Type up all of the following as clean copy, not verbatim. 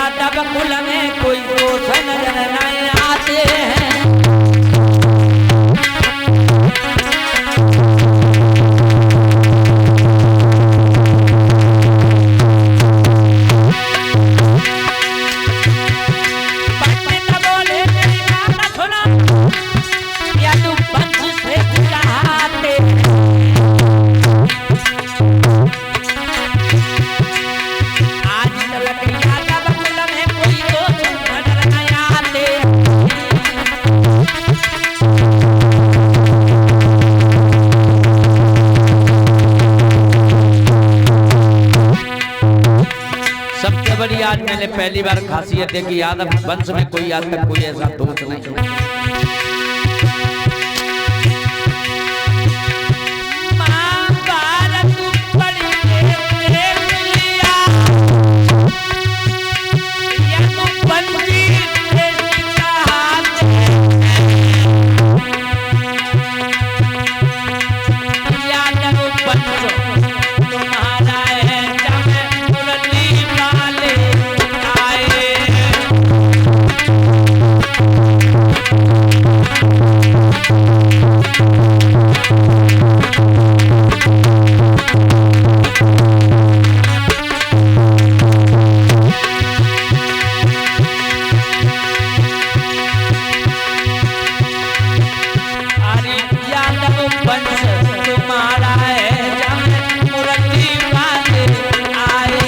यादव कुल में कोई दोष नजर नहीं आते हैं। पंडित बोले मेरी बात सुना, यादव वंश से कहते आज तक यादव कुल में कोई दोष नजर नहीं आते। सबसे बड़ी आज मैंने पहली बार खासियत है कि यादव वंश में कोई आज तक कोई ऐसा दोष नहीं है। महाभारत पढ़ी देख लिया, यदुवंशी से कहते यादव वंश तुम्हारा है, जब मुरली वाले आए। अरे यादव वंश तुम्हारा है, जब मुरली वाले आए।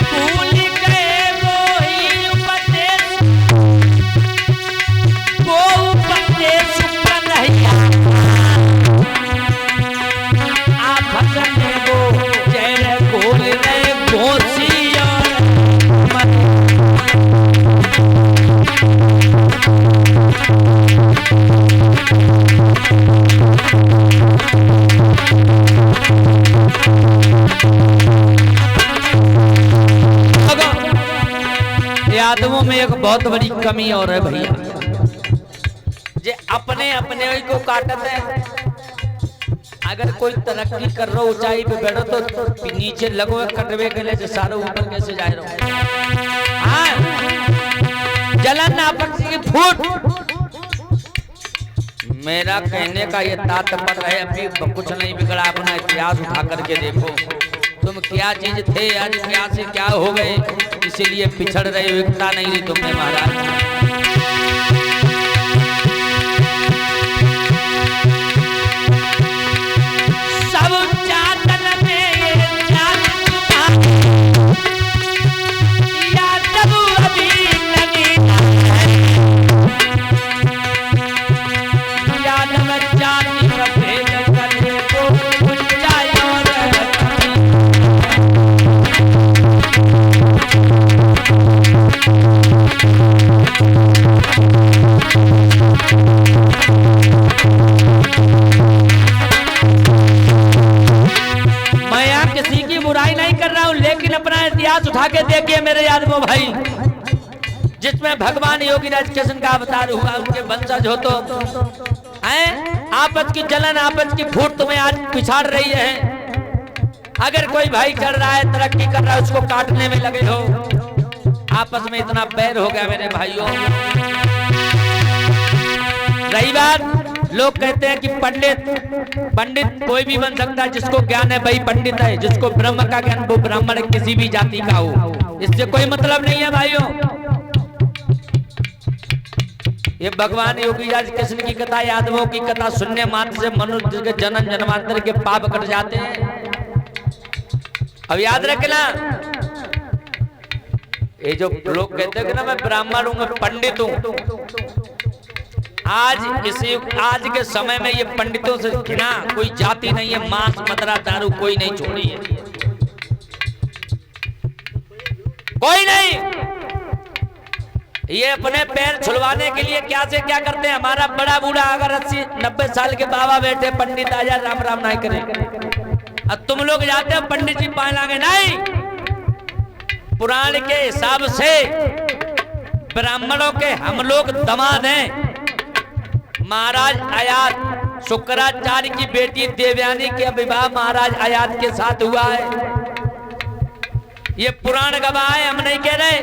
भूल गए वो ही उपदेश, वो उपदेश कन्हैया। आप भजन वो जय बोल रहे घोषिया मत। यादवों में एक बहुत बड़ी कमी और है भैया, जे अपने अपने ही को काटते हैं। अगर कोई तरक्की कर रहा ऊंचाई पे बैठो तो नीचे लगो कटवे के लिए सारे ऊपर कैसे जा रहे हो। हाँ, जलन आपत्ति की फूट। मेरा कहने का ये तात्पर्य है, अभी कुछ नहीं बिगड़ा, अपना इतिहास उठा करके देखो तुम क्या चीज थे, आज क्या से क्या हो गए, इसीलिए पिछड़ रहे हो, एकता नहीं रही तुमने महाराज। सब चातन में ये चात यादव अभी नहीं आए। यादव जाति का भेद करने को ऊंचाई और किसी की बुराई नहीं कर रहा हूं, लेकिन अपना इतिहास उठा के देखिए मेरे यादवों भाई, जिसमें भगवान योगीराज कृष्ण का अवतार हुआ, उनके वंशज हो तो हैं। आपस की जलन, आपस की फूट तुम्हें आज पिछाड़ रही है। अगर कोई भाई चढ़ रहा है, तरक्की कर रहा है, उसको काटने में लगे हो। आपस में इतना बैर हो गया मेरे भाइयों। रही बात, लोग कहते हैं कि पंडित कोई भी बन सकता है, जिसको ज्ञान है वही पंडित है, जिसको ब्रह्म का ज्ञान वो ब्राह्मण किसी भी जाति का हो, इससे कोई मतलब नहीं है भाइयों। ये भगवान योगीराज कृष्ण की कथा, यादवों की कथा सुनने मात्र से मनुष्य के जन्म जन्मांतर के पाप कट जाते हैं। अब याद रखना, ये जो लोग कहते हैं कि ना मैं ब्राह्मण हूं, मैं पंडित हूं, आज के समय में ये पंडितों से घिना कोई जाति नहीं है, मांस मदिरा दारू कोई नहीं छोड़ी है, कोई नहीं। ये अपने पैर छुलवाने के लिए क्या से क्या करते हैं। हमारा बड़ा बूढ़ा अगर 80-90 साल के बाबा बैठे, पंडित आजा राम राम नहीं करे, अब तुम लोग जाते हो पंडित जी पाए लागे नहीं, पुराण के हिसाब से ब्राह्मणों के हम लोग दामाद हैं। महाराज आयात शुक्राचार्य की बेटी देवयानी के विवाह महाराज आयात के साथ हुआ है। ये पुराण गवाह है, हम नहीं कह रहे।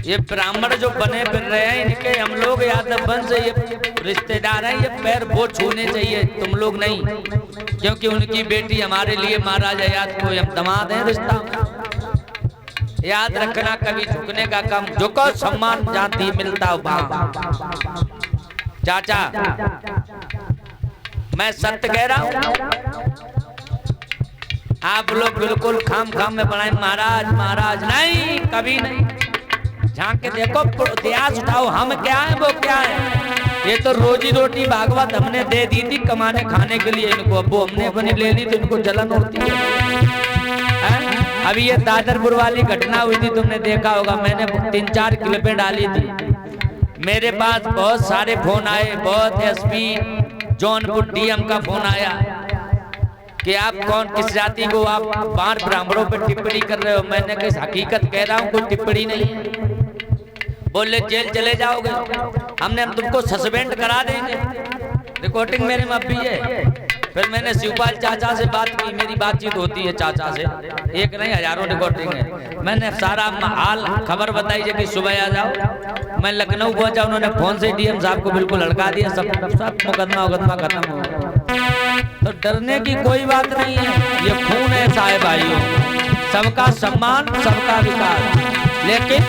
ये ब्राह्मण जो बने फिर रहे हैं, इनके हम लोग यादव वंश ये रिश्तेदार हैं। ये पैर वो छूने चाहिए, तुम लोग नहीं, क्योंकि उनकी बेटी हमारे लिए महाराज आयात को हम दामाद हैं। रिश्ता याद रखना, कभी झुकने का काम, झुको सम्मान जाती मिलता वहां। चाचा मैं सत्य कह रहा हूं, आप लोग बिल्कुल खाम खाम में बनाए महाराज महाराज, नहीं कभी नहीं। झांक के देखो, इतिहास उठाओ, हम क्या है वो क्या है। ये तो रोजी रोटी भागवत हमने दे दी थी कमाने खाने के लिए इनको, अब वो हमने अपनी ले ली तो इनको जलन होती है। अभी ये दादरपुर वाली घटना हुई थी, तुमने देखा होगा, मैंने 3-4 क्लिपें डाली थी। मेरे पास बहुत सारे फोन आए, बहुत एसपी जौनपुर डीएम का फोन आया कि आप कौन, किस जाति को आप बाहर ब्राह्मणों पर टिप्पणी कर रहे हो। मैंने कहा हकीकत कह रहा हूँ, कोई टिप्पणी नहीं है। बोले जेल चले जाओगे, हमने तुमको सस्पेंड करा देंगे। रिकॉर्डिंग मेरे में भी है। फिर मैंने शिवपाल चाचा से बात की, मेरी बातचीत होती है चाचा से, एक नहीं हजारों रिकॉर्डिंग है। मैंने सारा हाल खबर बताई कि सुबह आ जाओ। मैं लखनऊ पहुंचा, उन्होंने फोन से डीएम साहब को बिल्कुल लड़का दिया, सब मुकदमा खत्म हो गया। तो डरने की कोई बात नहीं है, ये खून है साहब भाइयों, सबका सम्मान सबका विकास। लेकिन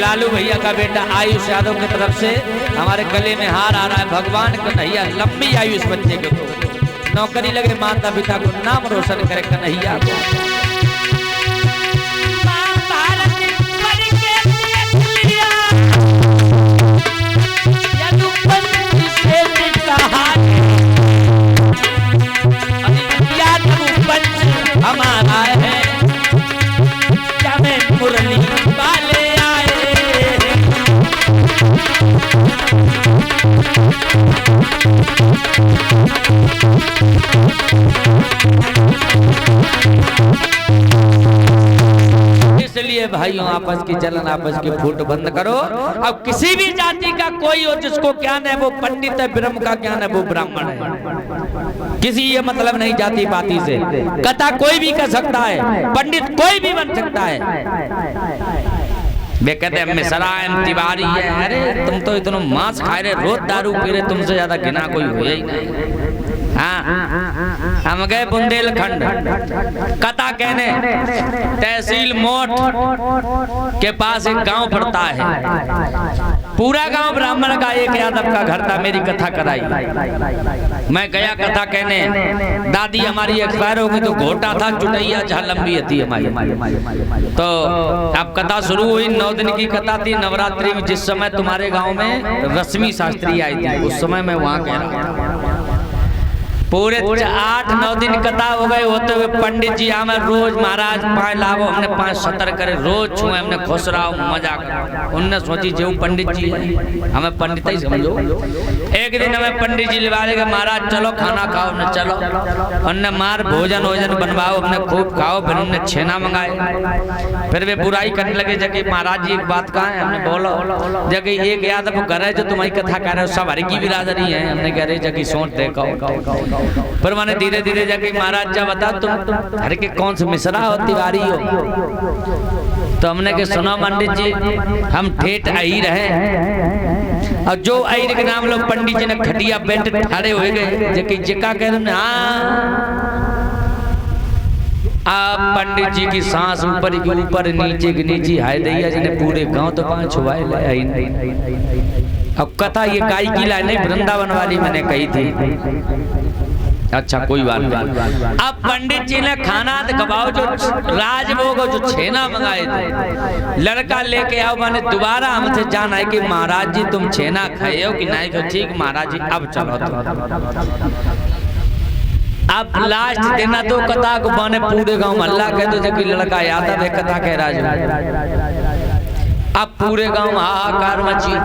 लालू भैया का बेटा आयुष यादव की तरफ से हमारे गले में हार आ रहा है। भगवान कन्हैया लंबी आयु इस बच्चे को, नौकरी लगे, माता पिता को नाम रोशन करे कन्हैया को। हमारा है क्या मैं मुरली वाले इसलिए भाइयों आपस की जलन, आपस की फूट बंद करो। अब किसी भी जाति का कोई हो जिसको ज्ञान है वो पंडित है, ब्रह्म का ज्ञान है वो ब्राह्मण है। किसी ये मतलब नहीं जाति पाति से, कथा कोई भी कर सकता है, पंडित कोई भी बन सकता है। वे कहते हैं मिसरायम तिवारी है, अरे तुम तो इतना मांस खा रहे, रोज दारू पी रहे, तुमसे ज्यादा घिना कोई हुआ ही नहीं। हाँ, हम गए बुंदेलखंड, कथा कहने तहसील मोट के पास एक गांव पड़ता है। पूरा गांव ब्राह्मण का, एक यादव का घर था। मेरी कथा कराई, मैं गया कथा कहने। दादी हमारी एक्सपायर हो गई तो घोटा था, चुटैया जहाँ लंबी थी हमारी। तो अब कथा शुरू हुई, 9 दिन की कथा थी। नवरात्रि में जिस समय तुम्हारे गांव में रश्मि शास्त्री आई थी, उस समय मैं वहां कह रहा था। पूरे 8-9 दिन कथा हो गए होते हुए पंडित जी हमें रोज महाराज पाए लाओ, हमने 5-7 करे, रोज छुए, हमने खुश रहा, मजा करा। उनने सोची जो पंडित जी है, हमें पंडित ही समझो। एक दिन हमें पंडित जी लिवा लेंगे, महाराज चलो खाना खाओ, न चलो। उनने मार भोजन वोजन बनवाओ, हमने खूब खाओ। फिर उनने छेना मंगाए। फिर वे बुराई करने लगे जबकि महाराज जी एक बात कहा है, हमने बोलो जबकि एक यादव घर है जो तुम्हारी कथा कर रहे हो, सब हर की बिरादरी है। हमने कह रहे जबकि सोच देखो। पर मैंने धीरे धीरे जाके महाराज जब बता तुम हर के कौन से मिश्रा हो, तिवारी हो। तो हमने के सुना पंडित जी हम ठेठ अहीर हैं, और जो अहीर के नाम लोग पंडित जी ने खटिया बेंट ठाड़े हुए गए जबकि जिका कह रहे हाँ आप पंडित जी की सांस ऊपर के ऊपर नीचे की नीचे हाय दैया जी ने पूरे गांव तो पांच छुआए ले आई नहीं। अब कथा ये काई की लाइन नहीं, वृंदावन वाली मैंने कही थी। अच्छा कोई बात नहीं। अब पंडित जी ने खाना खवाओ जो राजभोग जो छेना मंगाए थे, लड़का लेके आओ। मैंने दोबारा हमसे जाना है कि महाराज जी तुम छेना खाए हो कि नहीं? तो ठीक महाराज जी अब चलो तो। अब लास्ट दिन तो कथा को बने पूरे गांव मोहल्ला कह दो जबकि लड़का यादव है कथा कह रहा है। अब पूरे गांव हाहाकार मची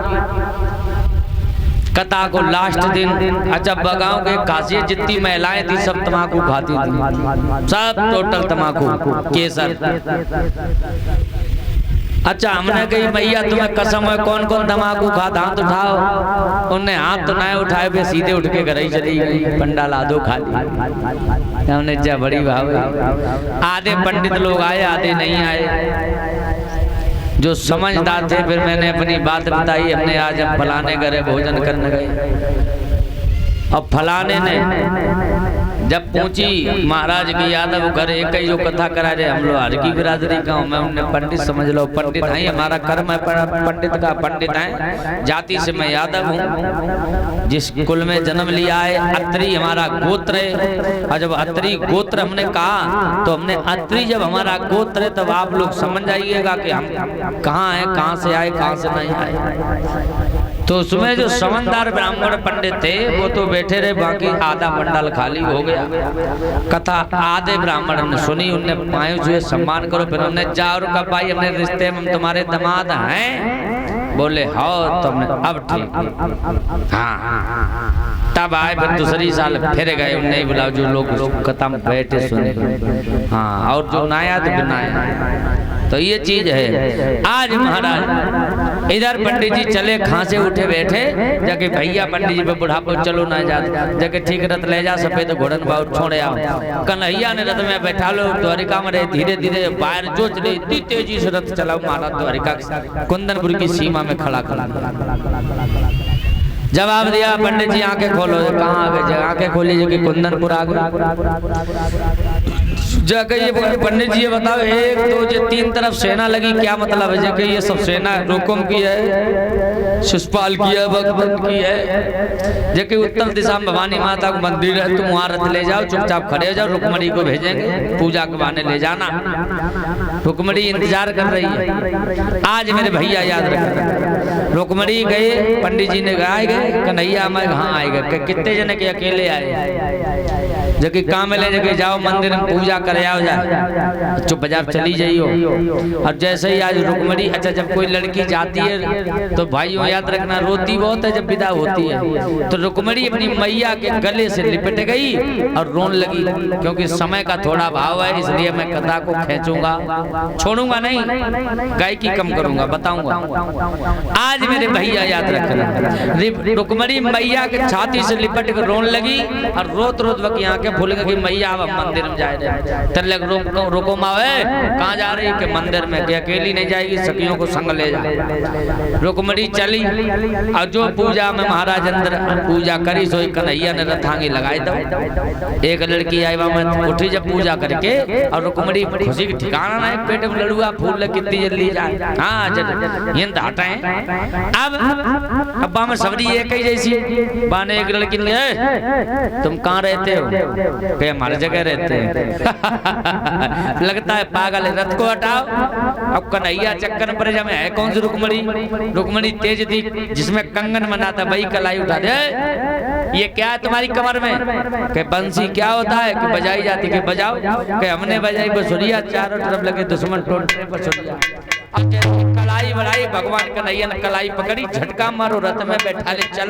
कथा को लास्ट दिन। अच्छा गाँव के काशी जितनी महिलाएं थी सब तम्बाकू खाती थी, सब टोटल तम्बाकू केसर। अच्छा हमने कही भैया तुम्हें कसम है कौन कौन तम्बाकू खाता, हाथ उठाओ। उनने हाथ तो नहीं उठाए, वे सीधे उठ के घर ही चली गई। पंडाल आधो खाली। हमने जा बड़ी भाव। आधे पंडित लोग आए आधे नहीं आए, जो समझदार थे। फिर मैंने अपनी बात बताई, हमने आज हम फलाने घरे भोजन करने गए। अब फलाने ने जब पूछी महाराज की यादव घर एक ही जो कथा करा रहे, हम लोग हर की बिरादरी का मैं उन्हें पंडित समझ लो। पंडित है हमारा कर्म है, पंडित का पंडित है। जाति से मैं यादव हूँ, जिस कुल में जन्म लिया है। अत्री हमारा गोत्र है। और जब अत्री गोत्र हमने कहा तो हमने अत्री जब हमारा गोत्र है तब आप लोग समझ जाइएगा कि हम कहाँ हैं, कहाँ से आए कहाँ से नहीं आए। तो उसमें जो समझदार ब्राह्मण पंडित थे वो तो बैठे रहे, बाकी आधा पंडाल खाली हो गया। कथा आधे ब्राह्मण ने सुनी, उनने पाए हुए सम्मान करो। फिर उन्होंने जाओ कब भाई हमने रिश्ते में तुम्हारे दामाद हैं? बोले हाँ तुमने अब ठीक। हाँ तब आए फिर दूसरी साल फिर गए, उन्हें बुलाओ जो लोग कथा में बैठे सुने। हाँ और जो नाया तो नाया। तो ये चीज है। आज महाराज इधर पंडित जी चले खांसे उठे बैठे जाके भैया पंडित जी पे बुढ़ापो चलो ना जा जाके ठीक रथ ले जा सफेद घोड़न बाउर छोड़े आओ। कन्हैया ने रथ में बैठा लो, द्वारिका में रहे धीरे धीरे बाहर जो चले इतनी तेजी से रथ चलाओ महाराज द्वारिका कुंदनपुर की सीमा में खड़ा खड़ा। जवाब दिया पंडित जी आंखें खोलो। कहाँ आ गए? आंखें खोली जो कि कुंदनपुर आ गए। जाके ये पंडित जी ये बताओ, एक दो ये तीन तरफ सेना लगी क्या मतलब है? जाके ये सब सेना रुकुम की है, शिषपाल की है, भगवंत की है। जाके उत्तर दिशा में भवानी माता का मंदिर है, तुम वहाँ रथ ले जाओ, चुपचाप खड़े हो जाओ, रुक्मणी को भेजेंगे पूजा के बहाने ले जाना। रुक्मणी इंतजार कर रही है। आज मेरे भैया याद रख, रुक्मणी गए, पंडित जी ने गाय गए, कन्हैया मैं कहाँ आएगा? कितने जने के अकेले आए? जबकि काम ले जगह जाओ मंदिर में पूजा कर आओ जा, चुप बाजार चली जाइयो। और जैसे ही आज रुक्मणी, अच्छा जब कोई लड़की जाती है तो भाइयों याद रखना रोती बहुत है जब विदा होती है। तो रुक्मणी अपनी मैया के गले से लिपट गई और रोन लगी, क्योंकि समय का थोड़ा भाव है इसलिए मैं कथा को खींचूंगा, छोड़ूंगा नहीं, गायकी कम करूंगा, बताऊंगा। आज मेरे भैया याद रखना, रुक्मणी मैया के छाती से लिपट कर रोन लगी और रोत रोत वकी आंखें भूल गई कि मैया अब मंदिर में जाए रहे। तल्ले रोको मावे कहाँ जा रही कि मंदिर में? कि अकेली नहीं जाएगी, सखियों को संग ले जा। रुक्मणी चली और जो पूजा में महाराज अंदर पूजा करी सो कन्हैया ने रथांगी लगाई दो। एक लड़की आई वहां उठी जब पूजा करके और रुक्मणी खुशी की ठिकाना नहीं, पेट में लड़ुआ फूल कितनी जल्दी जाए। हाँ ये हटाए। अब अब्बा में सबरी एक ही जैसी बाने एक लड़की ने तुम कहाँ रहते हो? कि हमारी जगह रहते हैं। लगता है पागल है, रथ को हटाओ। अब कन्हैया चक्कर पर जब है कौन सी रुक्मणी? रुक्मणी तेज थी जिसमें कंगन बना था, वही कलाई उठा दे। ये क्या है तुम्हारी कमर में? कि बंसी क्या होता है? कि बजाई जाती, कि बजाओ। कि हमने बजाई बसुरिया, चारों तरफ लगे दुश्मन टोटने बसुरिया। कलाई बढ़ाई, भगवान कन्हैया ने कलाई पकड़ी, झटका मारो, रथ में बैठा ले चल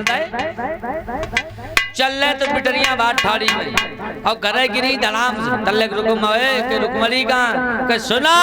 रहे तो बिटरिया बात ठाड़ी में और घरे गिरी धड़ाम से। तल्ले रुकमणी का सुना